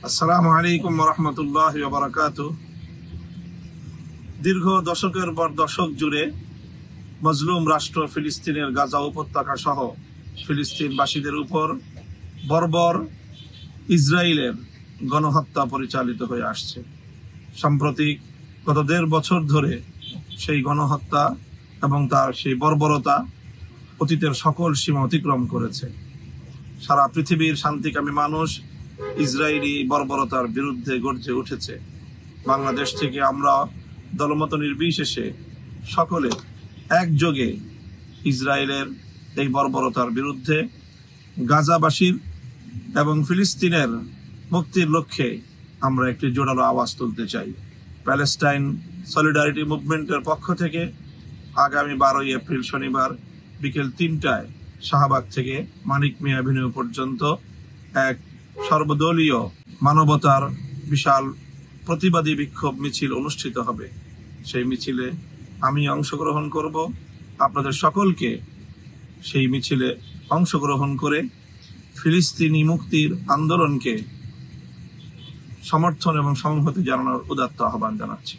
আসসালামু আলাইকুম ওয়া রাহমাতুল্লাহি ওয়া বারাকাতুহু। দীর্ঘ দশকের পর দশক জুড়ে মজলুম রাষ্ট্র ফিলিস্তিনের গাজা উপত্যকা সহ ফিলিস্তিনবাসীদের উপর বর্বর ইসরায়েলের গণহত্যা পরিচালিত হয়ে আসছে। সাম্প্রতিক গত ১.৫ বছর ধরে সেই গণহত্যা এবং তার সেই বর্বরতা অতীতের সকল সীমা অতিক্রম করেছে। সারা পৃথিবীর শান্তিকামী মানুষ ইসরায়েলি বর্বরতার বিরুদ্ধে গর্জে উঠেছে। বাংলাদেশ থেকে আমরা দলমত নির্বিশেষে সকলে একযোগে ইসরায়েলের এই বর্বরতার বিরুদ্ধে গাজাবাসীর এবং ফিলিস্তিনের মুক্তির লক্ষ্যে আমরা একটি জোরালো আওয়াজ তুলতে চাই। প্যালেস্টাইন সলিডারিটি মুভমেন্টের পক্ষ থেকে আগামী ১২ই এপ্রিল শনিবার বিকেল ৩টায় শাহবাগ থেকে মানিক মিয়া অ্যাভিনিউ পর্যন্ত এক সর্বদলীয় মানবতার বিশাল প্রতিবাদী বিক্ষোভ মিছিল অনুষ্ঠিত হবে। সেই মিছিলে আমি অংশগ্রহণ করব। আপনাদের সকলকে সেই মিছিলে অংশগ্রহণ করে ফিলিস্তিনি মুক্তির আন্দোলনকে সমর্থন এবং সংহতি জানানোর উদাত্ত আহ্বান জানাচ্ছি।